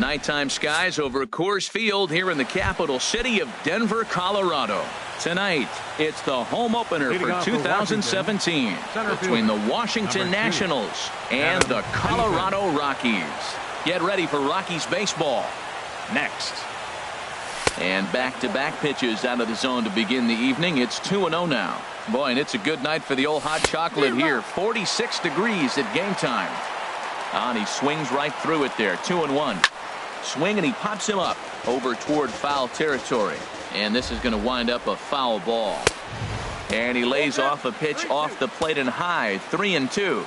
Nighttime skies over Coors Field here in the capital city of Denver, Colorado. Tonight, it's the home opener for 2017 between the Washington Nationals and the Colorado Rockies. Get ready for Rockies baseball next. And back-to-back pitches out of the zone to begin the evening. It's 2-0 now. Boy, and it's a good night for the old hot chocolate here. 46 degrees at game time. And he swings right through it there. 2-1. Swing, and he pops him up over toward foul territory. And this is going to wind up a foul ball. And he lays off a pitch off the plate and high. 3-2.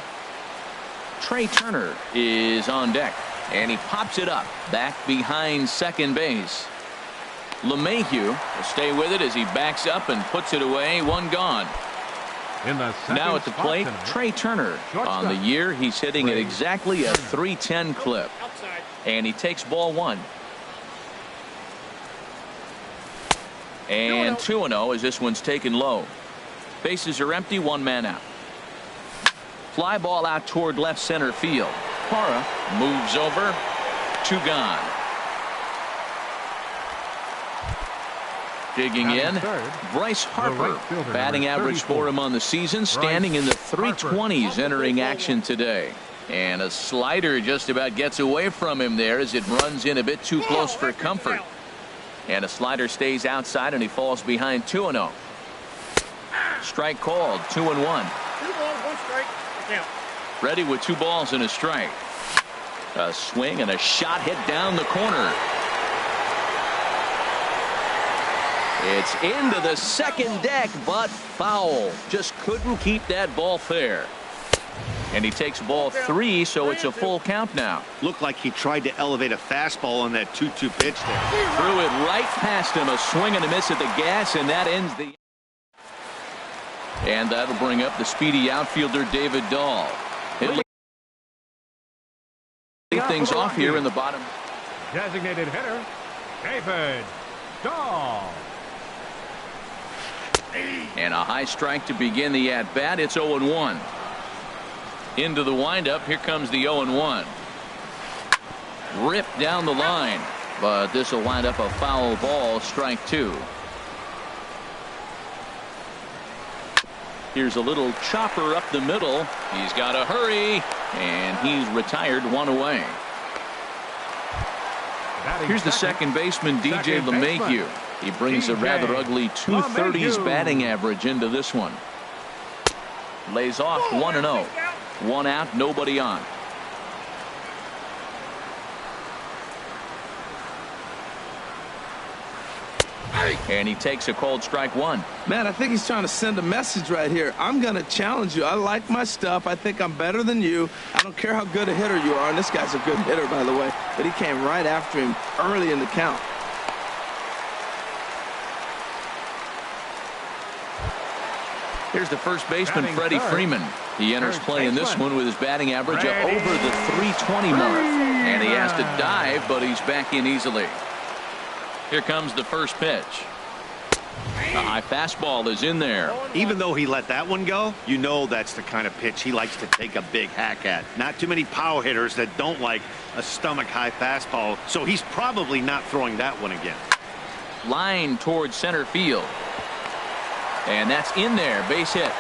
Trey Turner is on deck. And he pops it up back behind second base. LeMahieu will stay with it as he backs up and puts it away. One gone. Now at the plate, Trey Turner. On the year, he's hitting at exactly a .310 clip. And he takes ball one. And 2-0 as this one's taken low. Bases are empty, one man out. Fly ball out toward left center field. Parra moves over. Two gone. Digging in, Bryce Harper. Batting average for him on the season, standing in the 320s entering action today. And a slider just about gets away from him there as it runs in a bit too close for comfort. And a slider stays outside and he falls behind. 2-0. Strike called. 2-1. 2 balls, 1 strike. Count. Ready with 2 balls and a strike. A swing and a shot hit down the corner. It's into the second deck, but foul. Just couldn't keep that ball fair. And he takes ball 3, so it's a full count now. Looked like he tried to elevate a fastball on that 2-2 pitch there. Threw it right past him. A swing and a miss at the gas, and that ends the. And that'll bring up the speedy outfielder David Dahl. He'll lead things off here in the bottom. Designated hitter, David Dahl. And a high strike to begin the at-bat. It's 0-1. Into the windup. Here comes the 0-1. Ripped down the line. But this will wind up a foul ball. Strike 2. Here's a little chopper up the middle. He's got to hurry. And he's retired, 1 away. Here's the second baseman, DJ LeMahieu. He brings a rather ugly 230s batting average into this one. Lays off 1-0. 1 out, nobody on. And he takes a cold strike 1. Man, I think he's trying to send a message right here. I'm going to challenge you. I like my stuff. I think I'm better than you. I don't care how good a hitter you are. And this guy's a good hitter, by the way. But he came right after him early in the count. Here's the first baseman, Freddie Freeman. He enters play in this one with his batting average up over the 320 mark. And he has to dive, but he's back in easily. Here comes the first pitch. A high fastball is in there. Even though he let that one go, you know that's the kind of pitch he likes to take a big hack at. Not too many power hitters that don't like a stomach-high fastball, so he's probably not throwing that one again. Line towards center field. And that's in there. Base hit.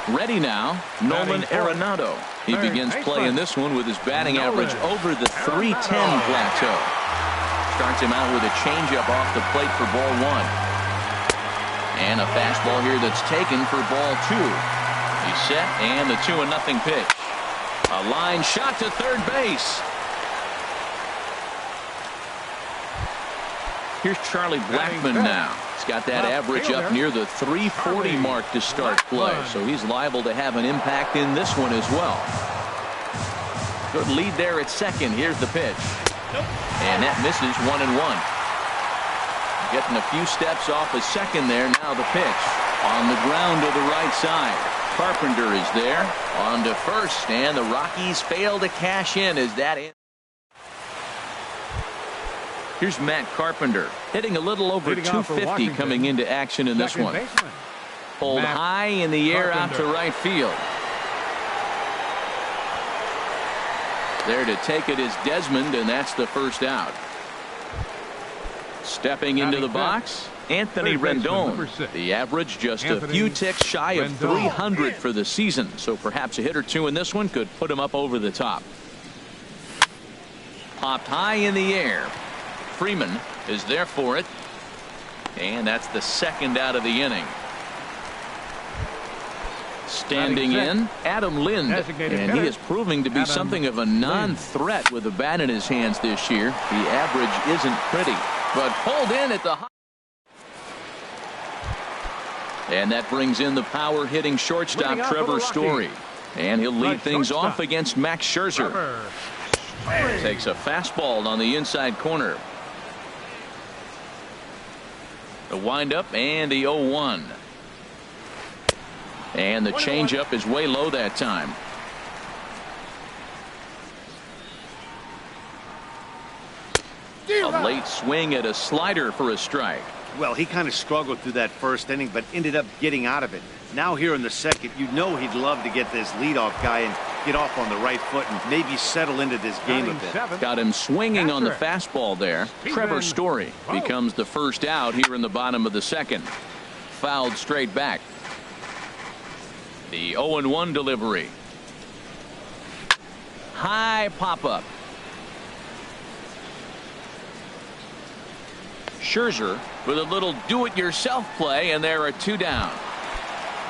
Ready now, Nolan Arenado. He begins play in this one with his batting average over the 310 plateau. Starts him out with a changeup off the plate for ball 1. And a fastball here that's taken for ball 2. He's set, and the 2-0 pitch. A line shot to third base. Here's Charlie Blackmon now. He's got that average up near the 340 mark to start play, so he's liable to have an impact in this one as well. Good lead there at second. Here's the pitch. And that misses. 1-1. Getting a few steps off a second there. Now the pitch. On the ground to the right side. Carpenter is there. On to first, and the Rockies fail to cash in as that ends. Here's Matt Carpenter hitting a little over 250 coming into action in this one. Pulled high in the air out to right field. There to take it is Desmond, and that's the first out. Stepping into the box, Anthony Rendon. The average just a few ticks shy of 300 for the season, so perhaps a hit or two in this one could put him up over the top. Popped high in the air. Freeman is there for it, and that's the second out of the inning. Standing in, Adam Lind, and he is proving to be something of a non-threat with a bat in his hands this year. The average isn't pretty, but pulled in at the high. And that brings in the power-hitting shortstop Trevor Story, and he'll lead things off against Max Scherzer. Takes a fastball on the inside corner. The windup and the 0-1. And the changeup is way low that time. A late swing at a slider for a strike. Well, he kind of struggled through that first inning, but ended up getting out of it. Now here in the second, you know he'd love to get this leadoff guy and get off on the right foot and maybe settle into this game a bit. Got him swinging on the fastball there. Trevor Story becomes the first out here in the bottom of the second. Fouled straight back. The 0-1 delivery. High pop-up. Scherzer with a little do-it-yourself play, and there are two down.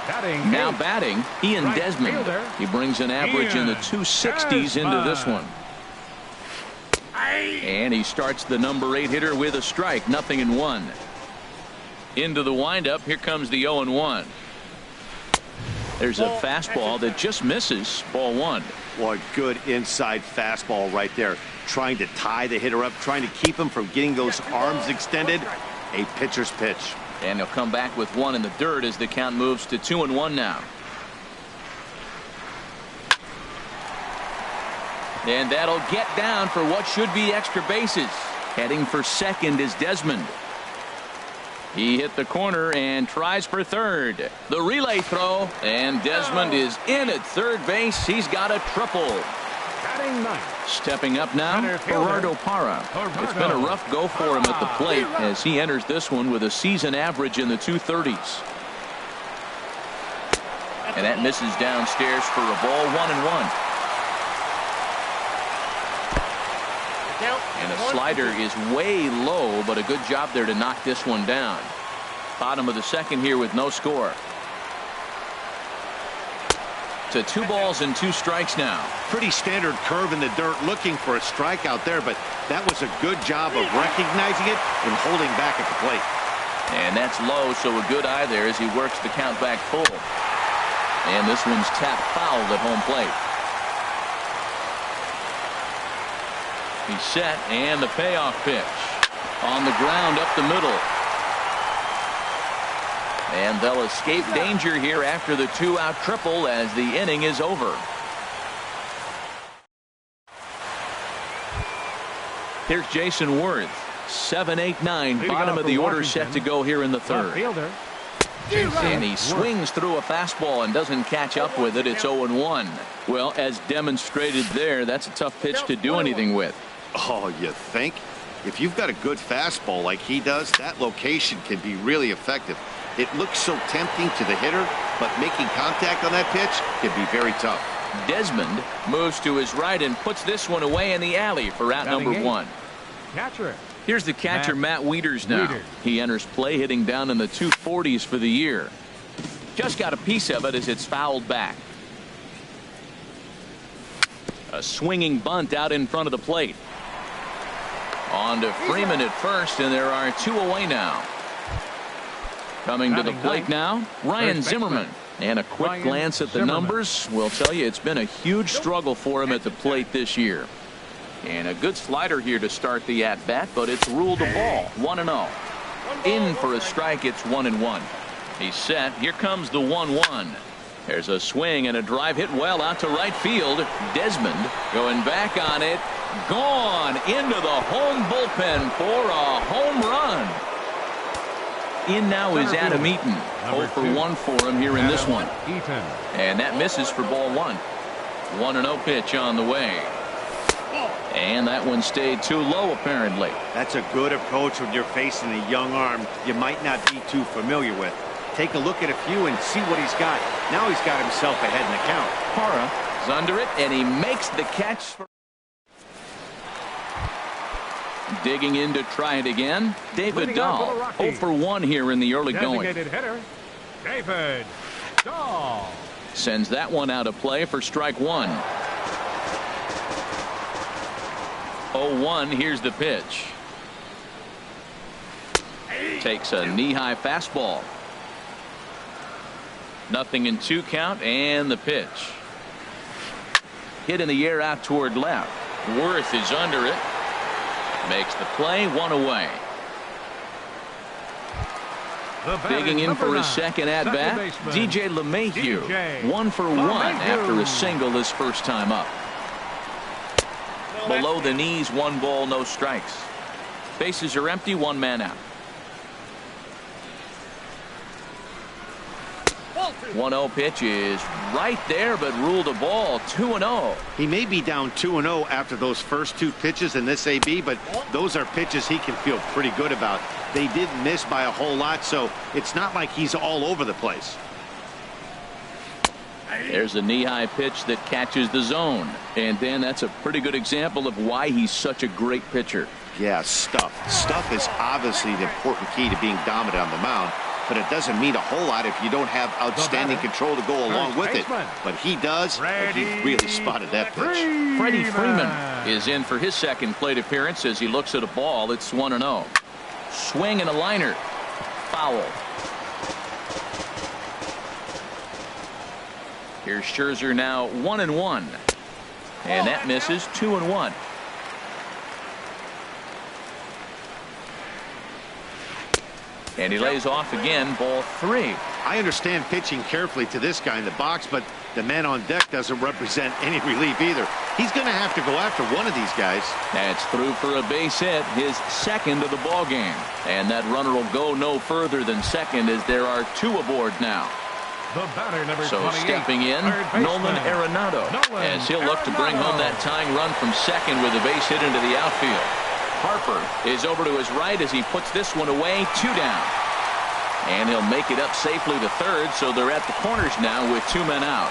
Now batting, Ian Desmond. He brings an average in the 260s into this one. And he starts the number 8 hitter with a strike, 0-1. Into the windup, here comes the 0-1. There's a fastball that just misses, ball 1. Well, good inside fastball right there. Trying to tie the hitter up, trying to keep him from getting those arms extended. A pitcher's pitch. And he'll come back with one in the dirt as the count moves to 2-1 now. And that'll get down for what should be extra bases. Heading for second is Desmond. He hit the corner and tries for third. The relay throw, and Desmond is in at third base. He's got a triple. Stepping up now, Gerardo Parra. It's been a rough go for him at the plate as he enters this one with a season average in the 230s. And that misses downstairs for a ball, 1-1. And a slider is way low, but a good job there to knock this one down. Bottom of the second here with no score. To 2 balls and 2 strikes now. Pretty standard curve in the dirt, looking for a strikeout there, but that was a good job of recognizing it and holding back at the plate. And that's low, so a good eye there as he works the count back full. And this one's tapped foul at home plate. He's set, and the payoff pitch. On the ground up the middle. And they'll escape danger here after the 2-out triple as the inning is over. Here's Jason Worth. 7, 8, 9. Bottom of the order set to go here in the third. And he swings through a fastball and doesn't catch up with it. It's 0-1. Well, as demonstrated there, that's a tough pitch to do anything with. Oh, you think? If you've got a good fastball like he does, that location can be really effective. It looks so tempting to the hitter, but making contact on that pitch can be very tough. Desmond moves to his right and puts this one away in the alley for out number 1. Here's the catcher, Matt Wieters now. He enters play hitting down in the 240s for the year. Just got a piece of it as it's fouled back. A swinging bunt out in front of the plate. On to Freeman at first, and there are 2 away now. Coming to the plate now, Ryan Zimmerman. And a quick glance at the numbers will tell you it's been a huge struggle for him at the plate this year. And a good slider here to start the at-bat, but it's ruled a ball, 1-0. In for a strike, it's 1-1. He's set. Here comes the 1-1. There's a swing and a drive hit well out to right field. Desmond going back on it. Gone into the home bullpen for a home run. In now is Adam Eaton. 0 for 1 for him here in this one. And that misses for ball 1. 1-0 pitch on the way. And that one stayed too low, apparently. That's a good approach when you're facing a young arm you might not be too familiar with. Take a look at a few and see what he's got. Now he's got himself ahead in the count. Parra is under it, and he makes the catch. Digging in to try it again. David Dahl, 0 for 1 here in the early going. Designated hitter, David Dahl. Sends that one out of play for strike one. 0-1, here's the pitch. Takes a knee-high fastball. 0-2 count, and the pitch. Hit in the air out toward left. Worth is under it. Makes the play, 1 away. Digging in for his second at-bat, DJ LeMahieu. 1 for 1 after a single his first time up. Below the knees, 1 ball, no strikes. Bases are empty, 1 man out. 1-0 pitch is right there, but ruled a ball. 2-0. He may be down 2-0 after those first 2 pitches in this AB, but those are pitches he can feel pretty good about. They didn't miss by a whole lot, so it's not like he's all over the place. There's a knee-high pitch that catches the zone. And then that's a pretty good example of why he's such a great pitcher. Yeah, stuff. Stuff is obviously the important key to being dominant on the mound, but it doesn't mean a whole lot if you don't have outstanding control to go along with it. But he does, and he really spotted that pitch. Freddie Freeman is in for his second plate appearance as he looks at a ball. It's 1-0. Swing and a liner. Foul. Here's Scherzer now 1-1. And that misses. 2-1. And he lays off again, ball 3. I understand pitching carefully to this guy in the box, but the man on deck doesn't represent any relief either. He's going to have to go after one of these guys. That's through for a base hit, his second of the ball game. And that runner will go no further than second as there are 2 aboard now. The batter, number So 28, stepping in, Nolan Arenado, as he'll look to bring home that tying run from second with a base hit into the outfield. Harper is over to his right as he puts this one away. 2 down. And he'll make it up safely to third, so they're at the corners now with 2 men out.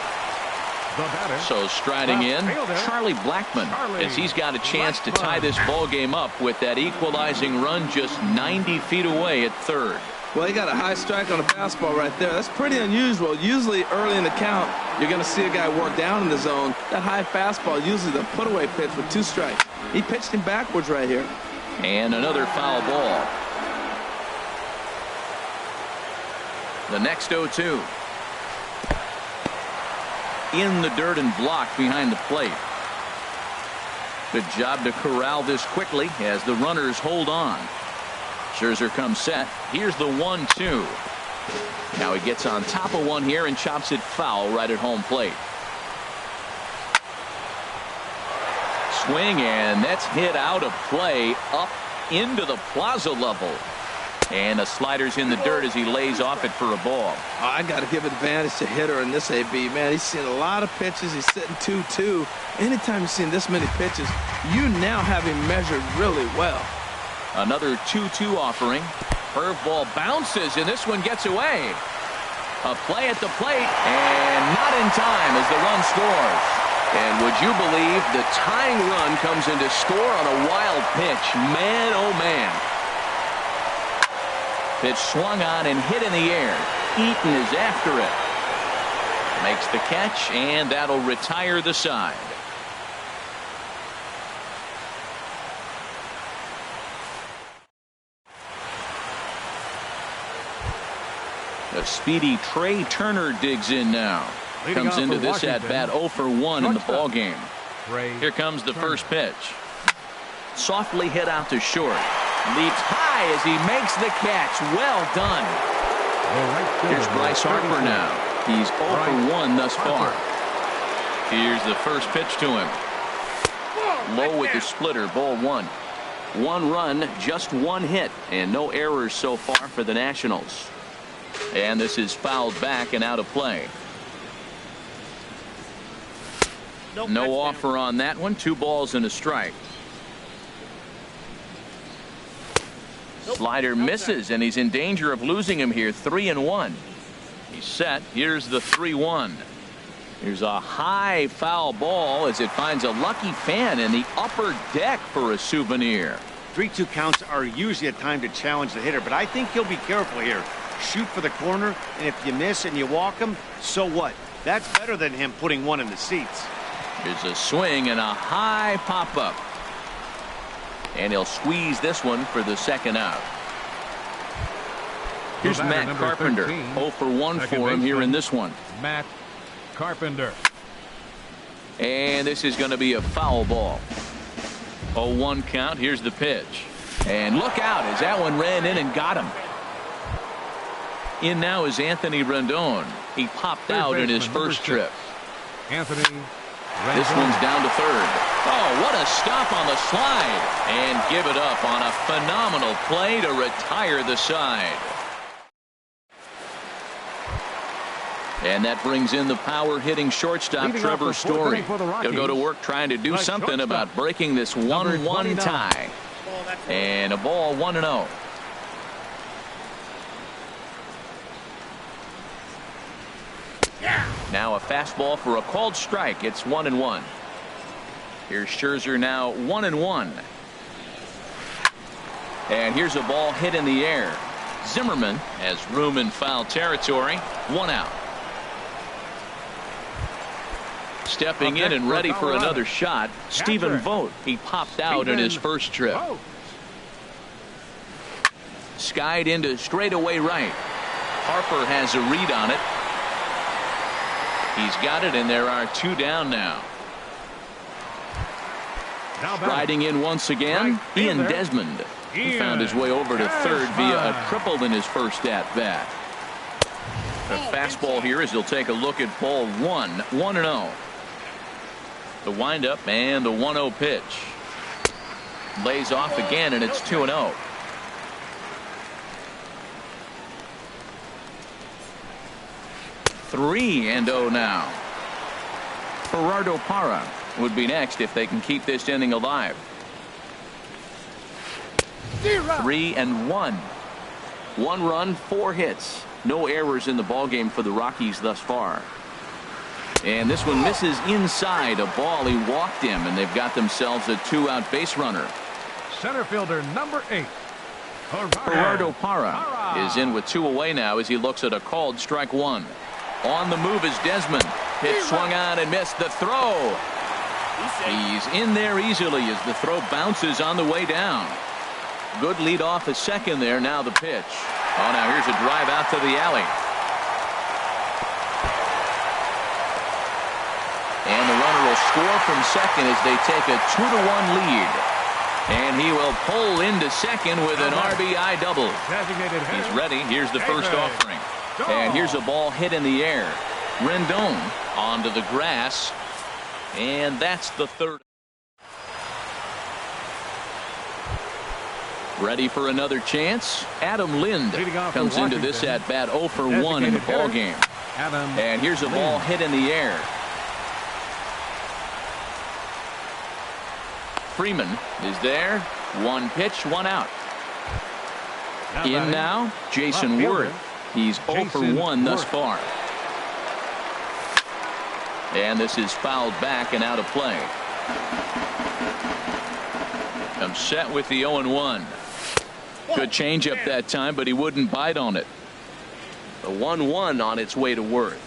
So striding in, Charlie Blackmon, as he's got a chance to tie this ball game up with that equalizing run just 90 feet away at third. Well, he got a high strike on a fastball right there. That's pretty unusual. Usually early in the count, you're going to see a guy work down in the zone. That high fastball, usually the put-away pitch with 2 strikes. He pitched him backwards right here. And another foul ball. The next 0-2. In the dirt and blocked behind the plate. Good job to corral this quickly as the runners hold on. Scherzer comes set. Here's the 1-2. Now he gets on top of one here and chops it foul right at home plate. Swing, and that's hit out of play up into the plaza level. And the slider's in the dirt as he lays off it for a ball. I got to give advantage to hitter in this AB, man. He's seen a lot of pitches. He's sitting 2-2. Anytime you've seen this many pitches, you now have him measured really well. Another 2-2 offering. Curveball bounces, and this one gets away. A play at the plate, and not in time as the run scores. And would you believe the tying run comes in to score on a wild pitch? Man, oh man. Pitch swung on and hit in the air. Eaton is after it. Makes the catch, and that'll retire the side. The speedy Trey Turner digs in now. Comes into this at-bat 0 for 1 in the ball game. Here comes the first pitch. Softly hit out to short. Leaps high as he makes the catch. Well done. Here's Bryce Harper now. He's 0 for 1 thus far. Here's the first pitch to him. Low with the splitter, ball 1. 1 run, just 1 hit, and no errors so far for the Nationals. And this is fouled back and out of play. Nope, No that's offer on that one. 2 balls and a strike. Nope, Slider misses, and he's in danger of losing him here. 3-1. He's set. Here's the 3-1. Here's a high foul ball as it finds a lucky fan in the upper deck for a souvenir. 3-2 counts are usually a time to challenge the hitter, but I think he'll be careful here. Shoot for the corner, and if you miss and you walk him, so what? That's better than him putting one in the seats. Here's a swing and a high pop-up. And he'll squeeze this one for the second out. Here's Matt Carpenter. 0 for 1 for him here in this one. Matt Carpenter. And this is going to be a foul ball. 0-1 count. Here's the pitch. And look out as that one ran in and got him. In now is Anthony Rendon. He popped out in his first trip. Anthony Rendon. This one's down to third. Oh, what a stop on the slide. And give it up on a phenomenal play to retire the side. And that brings in the power-hitting shortstop, Leading Trevor off the fourth Story. inning for the He'll go to Rockies. work trying to do By something shortstop, about breaking this number 1-1 29. tie. Ball, that's And a ball 1-0. Now a fastball for a called strike. It's 1-1. Here's Scherzer now 1-1. And here's a ball hit in the air. Zimmerman has room in foul territory. 1 out. Stepping in and ready for another shot, Stephen Vogt. He popped out in his first trip. Skied into straightaway right. Harper has a read on it. He's got it, and there are 2 down now. Riding in once again, Ian Desmond. He found his way over to third via a triple in his first at-bat. The fastball here as he'll take a look at ball 1, 1-0. The windup and the 1-0 pitch. Lays off again, and it's 2-0. Three and 0 now. Gerardo Parra would be next if they can keep this inning alive. 3-1. 1 run, 4 hits. No errors in the ballgame for the Rockies thus far. And this one misses inside. A ball he walked him, and they've got themselves a 2-out base runner. Center fielder number 8. Gerardo Parra is in with 2 away now as he looks at a called strike 1. On the move is Desmond. Pitch swung on and missed. The throw. He's in there easily as the throw bounces on the way down. Good lead off at second there. Now the pitch. Oh, now here's a drive out to the alley. And the runner will score from second as they take a 2-1 lead. And he will pull into second with an RBI double. He's ready. Here's the first offering. And here's a ball hit in the air. Rendon onto the grass. And that's the third. Ready for another chance. Adam Lind comes into this at bat 0 for 1 in the ball game. And here's a ball hit in the air. Freeman is there. 1 pitch, 1 out. In now, Jason Worth. He's 0 for 1 thus far. And this is fouled back and out of play. Comes set with the 0-1. Good changeup that time, but he wouldn't bite on it. The 1-1 on its way to Worth.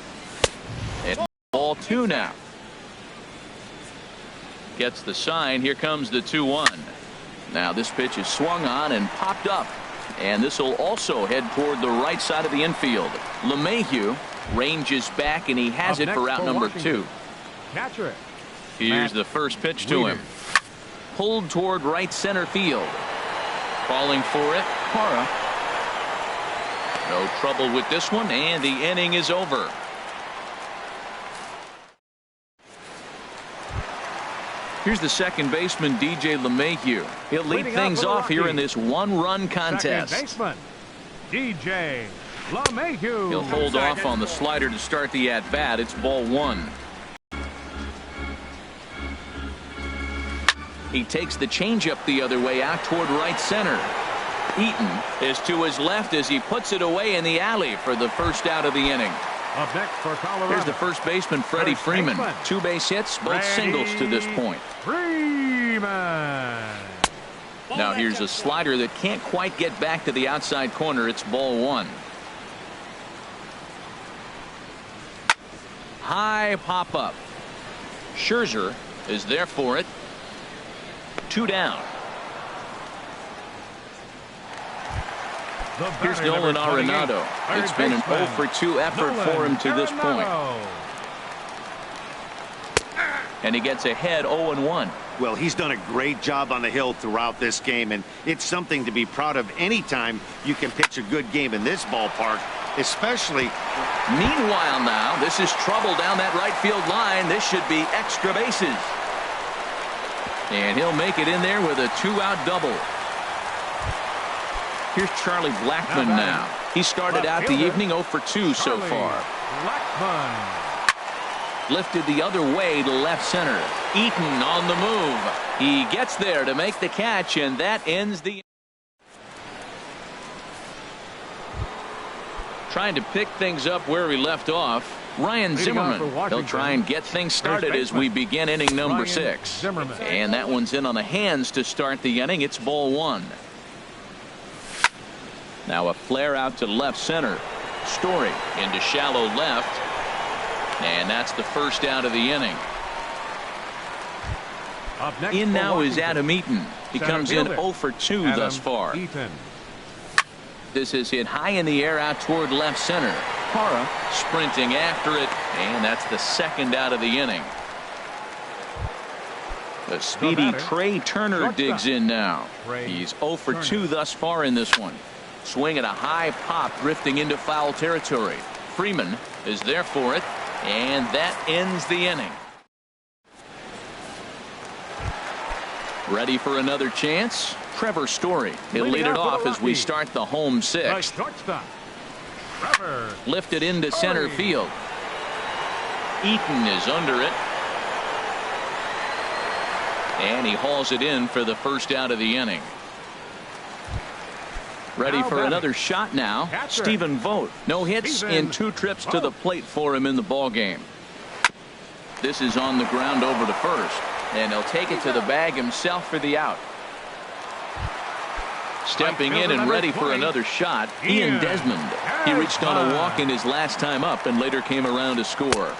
And ball 2 now. Gets the sign. Here comes the 2-1. Now this pitch is swung on and popped up. And this will also head toward the right side of the infield. LeMahieu ranges back, and he has it for out number 2. Catcher. Here's the first pitch to him. Pulled toward right center field. Calling for it, Parra. No trouble with this one, and the inning is over. Here's the second baseman, DJ LeMahieu. He'll lead things off here in this 1-run contest. Second baseman, DJ LeMahieu. He'll hold off on the slider to start the at-bat. It's ball 1. He takes the changeup the other way out toward right center. Eaton is to his left as he puts it away in the alley for the first out of the inning. Up next for Colorado. Here's the first baseman, Freddie Freeman. 2 base hits, both singles to this point. Freeman. Now here's a slider that can't quite get back to the outside corner. It's ball 1. High pop up. Scherzer is there for it. 2 down. Here's Nolan Arenado. It's been an 0 for 2 effort for him to this point. And he gets ahead 0-1. Well, he's done a great job on the hill throughout this game, and it's something to be proud of anytime you can pitch a good game in this ballpark, especially. Meanwhile now, this is trouble down that right field line. This should be extra bases. And he'll make it in there with a 2-out double. Here's Charlie Blackmon now. He started out the evening 0 for 2 so far. Blackmon. Lifted the other way to left center. Eaton on the move. He gets there to make the catch, and that ends the. Trying to pick things up where he left off. Ryan Zimmerman. He'll try and get things started as we begin inning number 6. And that one's in on the hands to start the inning. It's ball 1. Now a flare out to left center. Story into shallow left. And that's the first out of the inning. Up next In now is Washington. Adam Eaton. He comes in 0 for 2 thus far. Eaton. This is hit high in the air out toward left center. Parra sprinting after it, and that's the second out of the inning. The speedy Trey Turner digs in now. He's 0 for 2 thus far in this one. Swing at a high pop, drifting into foul territory. Freeman is there for it, and that ends the inning. Ready for another chance? Trevor Story. He'll lead it off as we start the home 6th. Shortstop. Trevor. Lifted into center field. Eaton is under it. And he hauls it in for the first out of the inning. Ready for another shot now. Stephen Vogt. No hits in 2 trips to the plate for him in the ball game. This is on the ground over to first. And he'll take it to the bag himself for the out. Stepping in and ready for another shot, Ian Desmond. He reached on a walk in his last time up and later came around to score.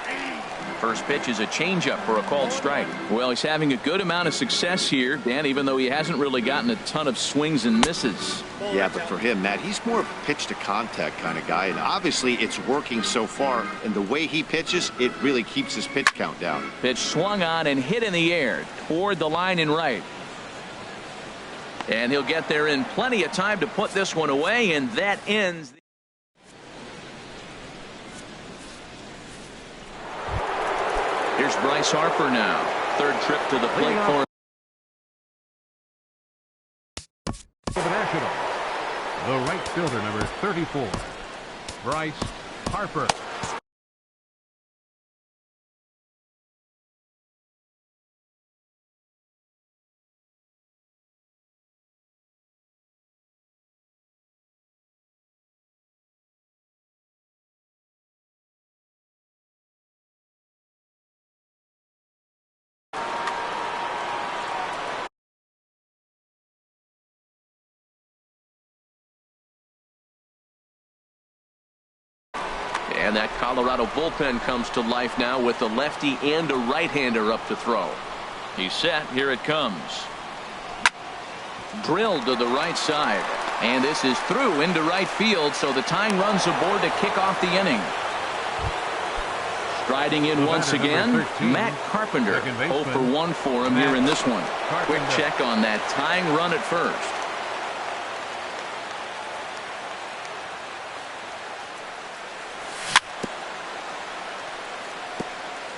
First pitch is a changeup for a called strike. Well, he's having a good amount of success here, Dan, even though he hasn't really gotten a ton of swings and misses. Yeah, but for him, Matt, he's more of a pitch to contact kind of guy, and obviously it's working so far, and the way he pitches, it really keeps his pitch count down. Pitch swung on and hit in the air toward the line and right. And he'll get there in plenty of time to put this one away, and that ends. Here's Bryce Harper now. 3rd trip to the plate for The National. The right fielder, number 34. Bryce Harper. And that Colorado bullpen comes to life now with a lefty and a right-hander up to throw. He's set. Here it comes. Drilled to the right side. And this is through into right field, so the tying run's aboard to kick off the inning. Striding in once again, Matt Carpenter. 0 for 1 for him here in this one. Quick check on that tying run at first.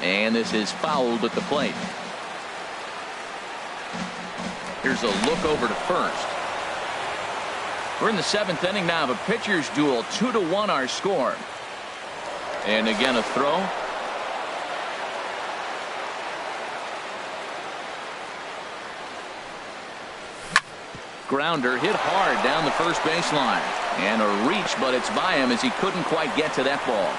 And this is fouled at the plate. Here's a look over to first. We're in the 7th inning now of a pitcher's duel. 2-1 our score. And again a throw. Grounder hit hard down the first baseline. And a reach, but it's by him as he couldn't quite get to that ball.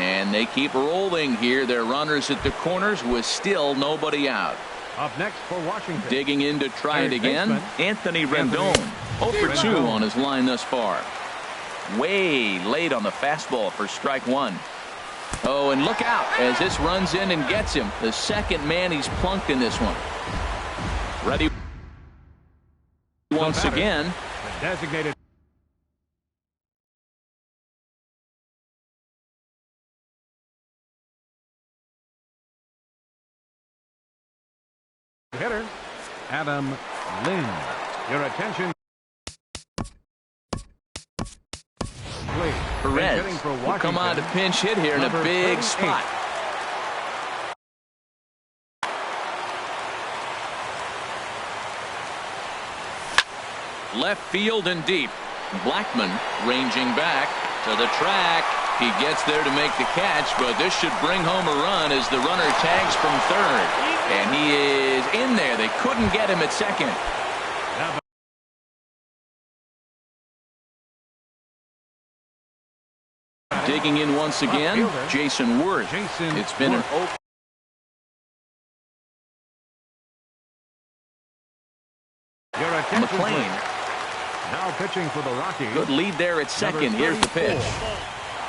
And they keep rolling here. Their runners at the corners with still nobody out. Up next for Washington. Digging in to try it Third again. baseman, Anthony Rendon. 0 for 2 on his line thus far. Way late on the fastball for strike one. Oh, and look out as this runs in and gets him. The second man he's plunked in this one. Ready once again. The designated hitter, Adam Lynn. Your attention. Please. Perez Hitting for will come on to Washington. pinch hit here in a Number big 38. spot. Left field and deep. Blackman ranging back to the track. He gets there to make the catch, but this should bring home a run as the runner tags from third. And he is in there. They couldn't get him at second. Digging in once again, Jason Worth. It's been an open. Your attention, McLean. please. Now pitching for the Rockies. Good lead there at second. Here's the pitch.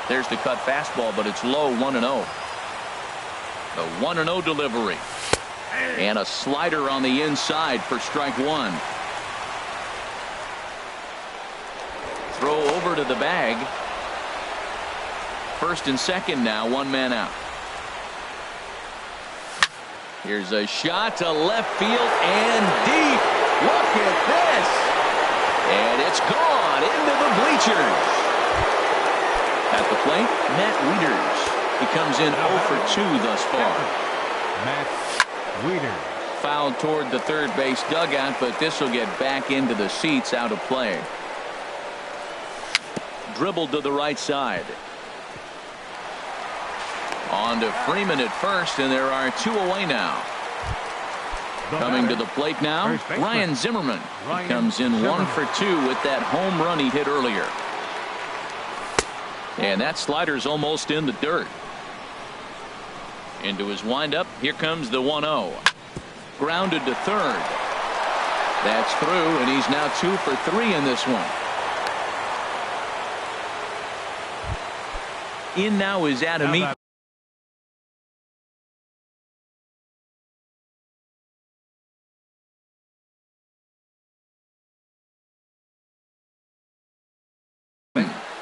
There's the cut fastball, but it's low, 1-0. The 1-0 delivery. And a slider on the inside for strike one. Throw over to the bag. First and second now, one man out. Here's a shot to left field and deep. Look at this. And it's gone into the bleachers. At the plate, Matt Wieters. He comes in 0 for 2 thus far. Matt Wieters. Fouled toward the third base dugout, but this will get back into the seats, out of play. Dribbled to the right side. On to Freeman at first, and there are 2 away now. Coming to the plate now, Ryan Zimmerman. He comes in 1 for 2 with that home run he hit earlier. And that slider's almost in the dirt. Into his windup, here comes the 1-0. Grounded to third. That's through, and he's now 2 for 3 in this one. In now is Adam Eaton.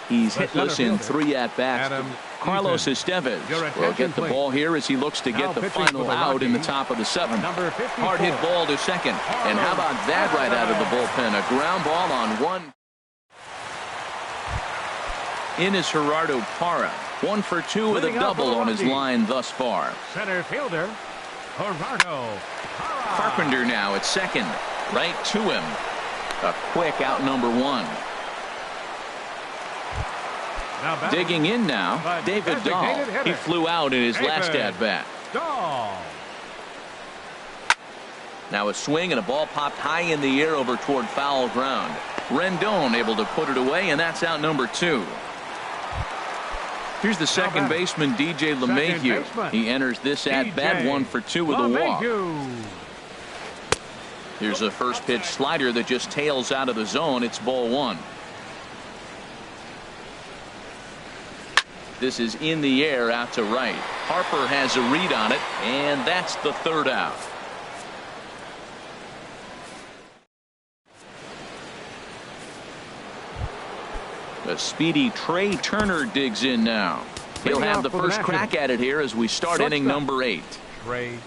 He's hitless in 3 at-bats. Carlos Estevez will get the ball here as he looks to get the final out in the top of the 7th. Hard hit ball to second. And how about that right out of the bullpen? A ground ball on one. In is Gerardo Parra. 1 for 2 with a double on his line thus far. Center fielder, Gerardo Parra. Carpenter now at second. Right to him. A quick out number 1. Digging in now, David Dahl. He flew out in his last at-bat. Now a swing and a ball popped high in the air over toward foul ground. Rendon able to put it away, and that's out number 2. Here's the second baseman, DJ LeMahieu. He enters this at-bat 1 for 2 with a walk. Here's a first pitch slider that just tails out of the zone. It's ball 1. This is in the air out to right. Harper has a read on it, and that's the 3rd out. The speedy Trey Turner digs in now. He'll have the first crack at it here as we start inning number 8. Trey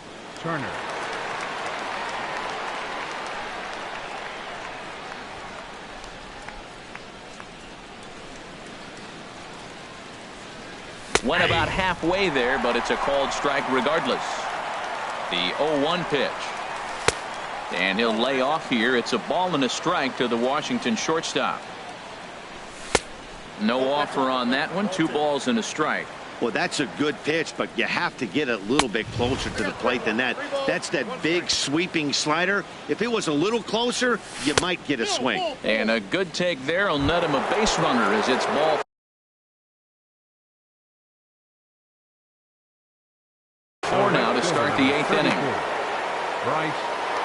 Turner. Went about halfway there, but it's a called strike regardless. The 0-1 pitch. And he'll lay off here. It's a ball and a strike to the Washington shortstop. No offer on that one. 2 balls and a strike. Well, that's a good pitch, but you have to get a little bit closer to the plate than that. That's that big sweeping slider. If it was a little closer, you might get a swing. And a good take there will net him a base runner as it's ball 4 now to start the 8th inning. Bryce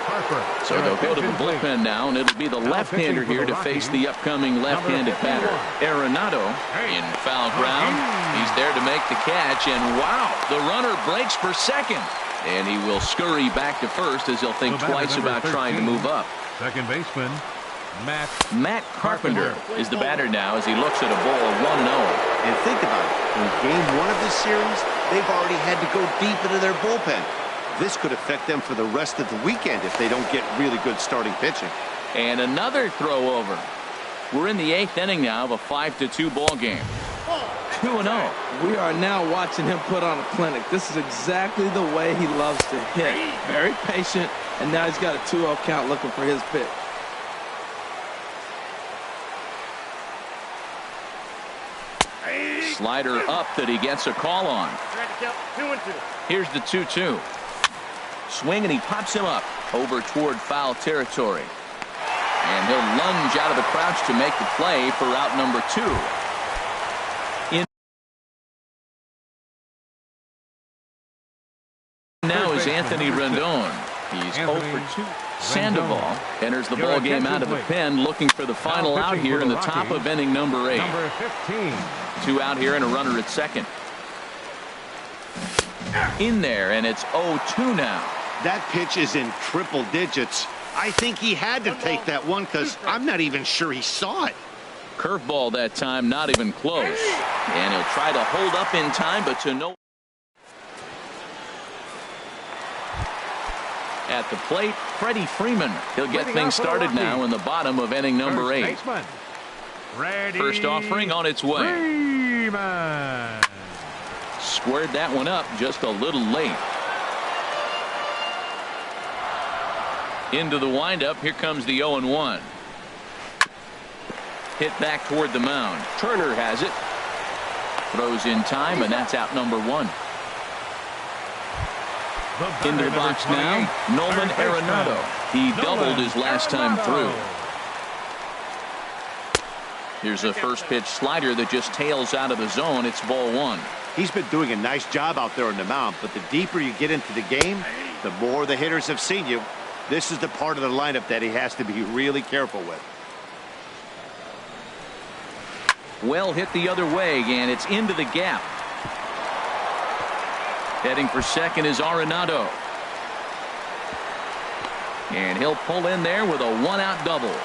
Harper. So they'll go to the bullpen now, and it'll be the left-hander here to face the upcoming left-handed batter. Arenado in foul ground. He's there to make the catch, and wow, the runner breaks for second. And he will scurry back to first as he'll think twice about trying to move up. Second baseman, Matt Carpenter is the batter now as he looks at a ball 1-0. And think about it. In game 1 of this series, they've already had to go deep into their bullpen. This could affect them for the rest of the weekend if they don't get really good starting pitching. And another throw over. We're in the 8th inning now of a 5-2 ball game. 2-0. We are now watching him put on a clinic. This is exactly the way he loves to hit. Very patient, and now he's got a 2-0 count looking for his pitch. Slider up that he gets a call on. 2-2. Here's the 2-2. Swing, and he pops him up over toward foul territory. And he'll lunge out of the crouch to make the play for out number 2. Now is Anthony Rendon. He's 0 for 2. Sandoval enters the ball game out of the pen, looking for the final out here in the top of inning number 8. number 15. 2 out here and a runner at second. In there, and it's 0-2 now. That pitch is in triple digits. I think he had to take that one because I'm not even sure he saw it. Curveball that time, not even close. And he'll try to hold up in time, but to no. At the plate, Freddie Freeman. He'll get things started now in the bottom of inning number 8. First offering on its way. Freeman. Squared that one up just a little late. Into the windup. Here comes the 0-1. Hit back toward the mound. Turner has it. Throws in time, and that's out number 1. Into the box now, Nolan Arenado. He doubled his last time through. Here's a first pitch slider that just tails out of the zone. It's ball 1. He's been doing a nice job out there on the mound, but the deeper you get into the game, the more the hitters have seen you. This is the part of the lineup that he has to be really careful with. Well hit the other way, and it's into the gap. Heading for second is Arenado. And he'll pull in there with a 1-out double.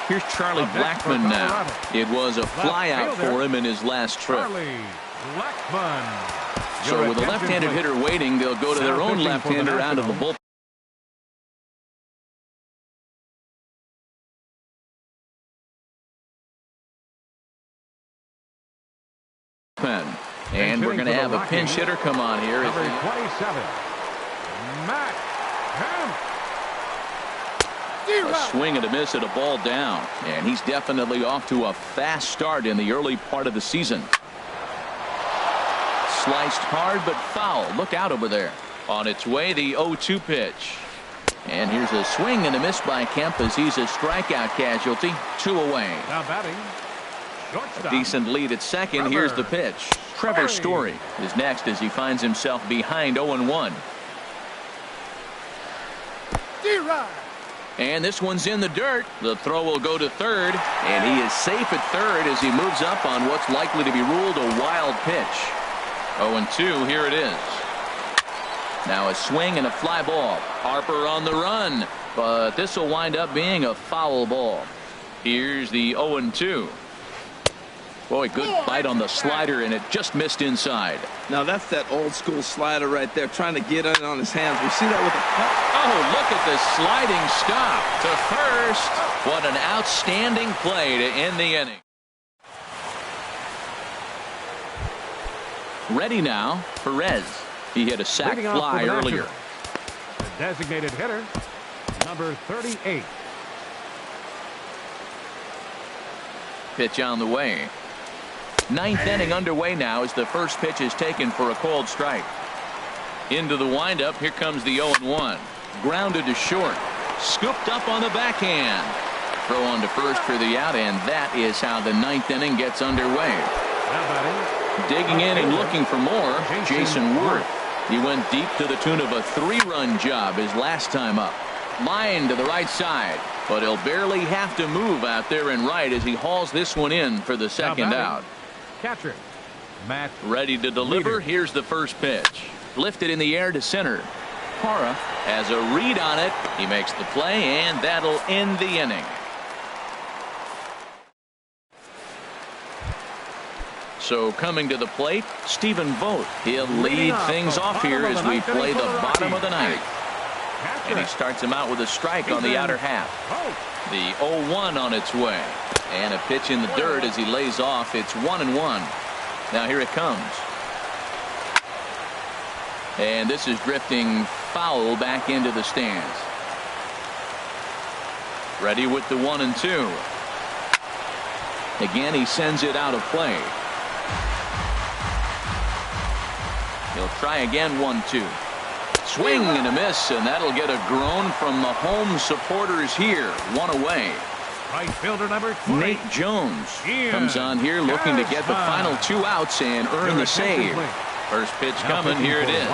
Here's Charlie Blackmon now. It was a flyout for him in his last trip. So with a left-handed hitter waiting, they'll go to their own left-hander out of the bullpen. And we're going to have a pinch hitter come on here. Number 27, Matt Kemp. A swing and a miss at a ball down. And he's definitely off to a fast start in the early part of the season. Sliced hard but foul. Look out over there. On its way, the 0-2 pitch. And here's a swing and a miss by Kemp as he's a strikeout casualty. 2 away. Now batting. A decent lead at second. Here's the pitch. Trevor Story is next as he finds himself behind 0-1. And this one's in the dirt. The throw will go to third, and he is safe at third as he moves up on what's likely to be ruled a wild pitch. 0-2, here it is. Now a swing and a fly ball. Harper on the run, but this will wind up being a foul ball. Here's the 0-2. Boy, good bite on the slider, and it just missed inside. Now that's that old school slider right there, trying to get it on his hands. We see that with the Oh, look at the sliding stop to first. What an outstanding play to end the inning. Ready now, Perez. He hit a sac fly earlier. The designated hitter, number 38. Pitch on the way. Ninth inning underway now as the first pitch is taken for a called strike. Into the windup. Here comes the 0-1. Grounded to short. Scooped up on the backhand. Throw on to first for the out, and that is how the ninth inning gets underway. Digging in and looking for more, Jason Worth. He went deep to the tune of a 3-run job his last time up. Line to the right side, but he'll barely have to move out there and right as he hauls this one in for the second out. Catcher, Matt. Ready to deliver. Here's the first pitch. Lifted in the air to center. Parra has a read on it. He makes the play, and that'll end the inning. So coming to the plate, Stephen Vogt. He'll lead things off here as we play the bottom of the ninth. And he starts him out with a strike on the outer half. The 0-1 on its way. And a pitch in the dirt as he lays off. It's 1-1. Now here it comes. And this is drifting foul back into the stands. Ready with the 1-2. Again, he sends it out of play. He'll try again. 1-2. Swing and a miss, and that'll get a groan from the home supporters here. One away. Right fielder number 20. Nate Jones comes on here looking to get the final 2 outs and earn the save. First pitch coming. Here it is.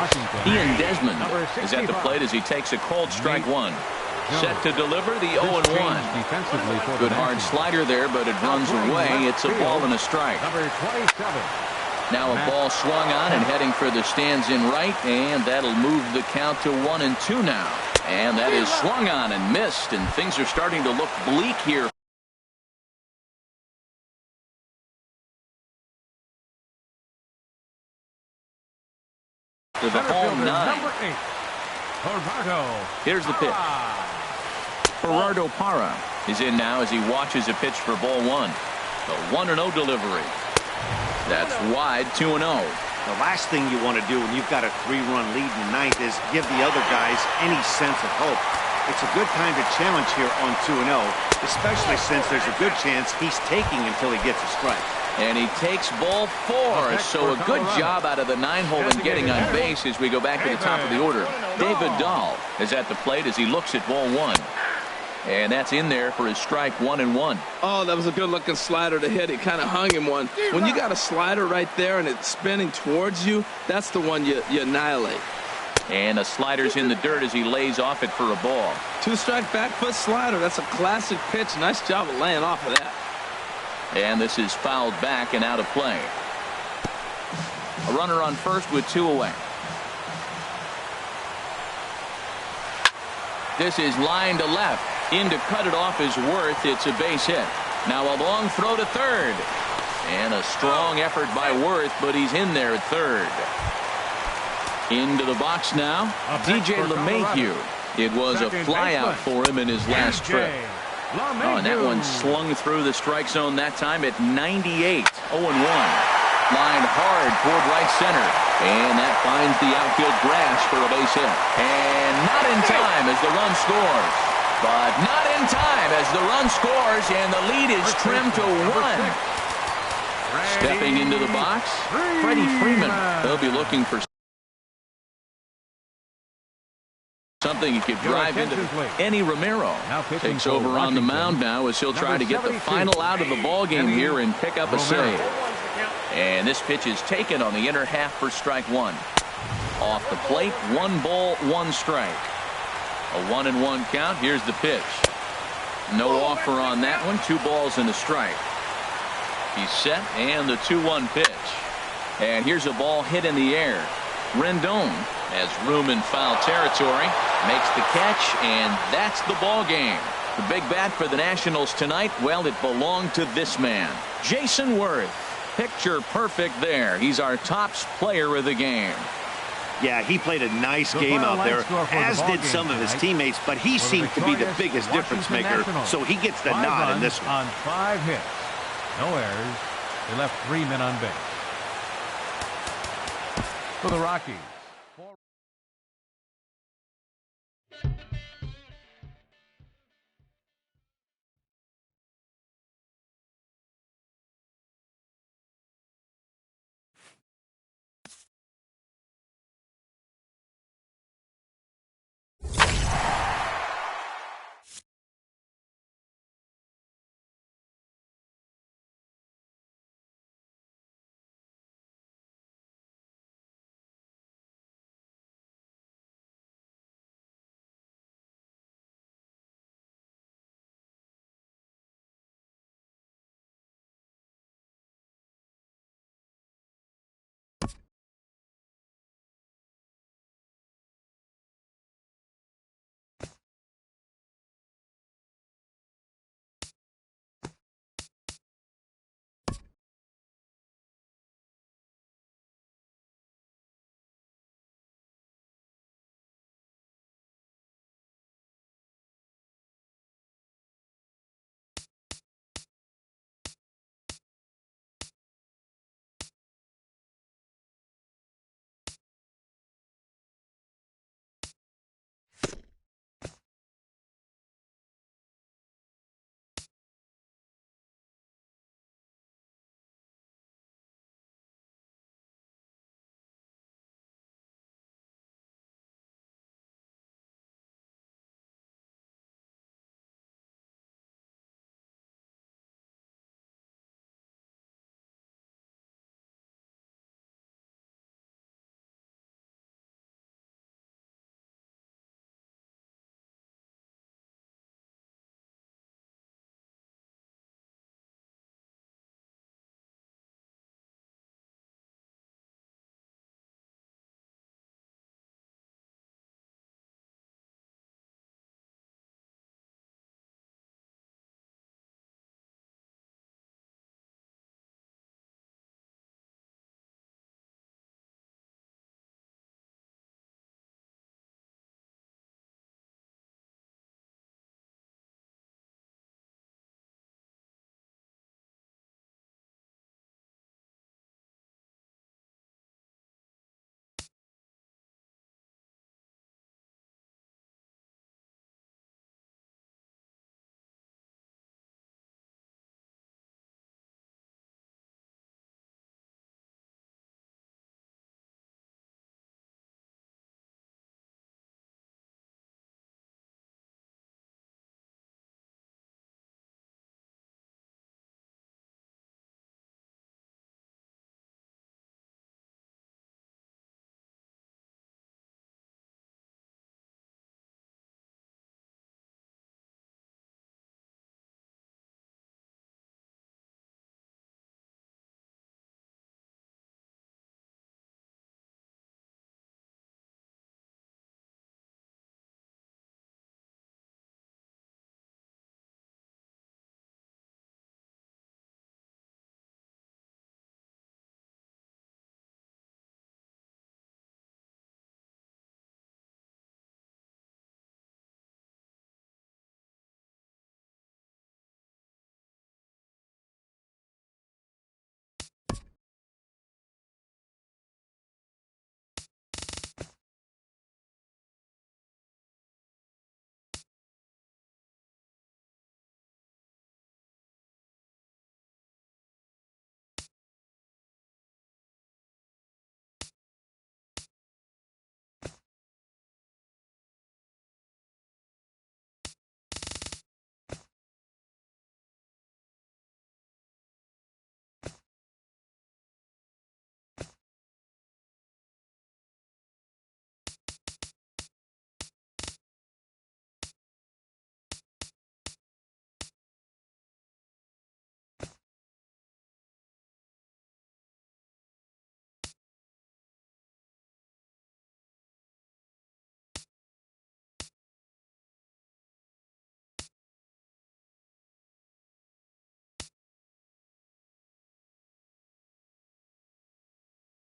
Ian Desmond is at the plate as he takes a cold strike 1. Set to deliver the 0-1. Good hard slider there, but it runs away. It's a ball and a strike. Number 27. Now a ball swung on and heading for the stands in right, and that'll move the count to 1-2 now. And that is swung on and missed, and things are starting to look bleak here. To the home 9. Number 8. Gerardo. Here's the pitch. Gerardo Parra is in now as he watches a pitch for ball 1. The 1-0 delivery. That's wide. 2-0. The last thing you want to do when you've got a 3-run lead in the ninth is give the other guys any sense of hope. It's a good time to challenge here on 2-0, especially since there's a good chance he's taking until he gets a strike. And he takes ball 4. So a good job out of the 9-hole in getting on base as we go back to the top of the order. David Dahl is at the plate as he looks at ball 1. And that's in there for his strike 1-1. Oh, that was a good-looking slider to hit. He kind of hung him one. When you got a slider right there and it's spinning towards you, that's the one you annihilate. And the slider's in the dirt as he lays off it for a ball. 2-strike back foot slider. That's a classic pitch. Nice job of laying off of that. And this is fouled back and out of play. A runner on first with 2 away. This is line to left. In to cut it off is Worth. It's a base hit. Now a long throw to third. And a strong effort by Worth, but he's in there at third. Into the box now, DJ LeMahieu. It was a flyout for him in his last trip. Oh, and that one slung through the strike zone that time at 98. 0-1. Lined hard toward right center. And that finds the outfield grass for a base hit. And not in time as the run scores. But not in time as the run scores, and the lead is trimmed to 1. Stepping into the box, Freddie Freeman. They'll be looking for something he could drive into. Eddie Romero takes over on the mound now as he'll try to get the final out of the ball game here and pick up a save. And this pitch is taken on the inner half for strike 1. Off the plate, 1 ball, 1 strike. A 1-1 count. Here's the pitch. No offer on that one. 2 balls and a strike. He's set, and the 2-1 pitch. And here's a ball hit in the air. Rendon has room in foul territory. Makes the catch, and that's the ball game. The big bat for the Nationals tonight, well, it belonged to this man, Jason Worth. Picture perfect there. He's our tops player of the game. Yeah, he played a nice game out there, as did some of his teammates, but he seemed to be the biggest difference maker, so he gets the nod in this one. On 5 hits. No errors. They left 3 men on base. For the Rockies.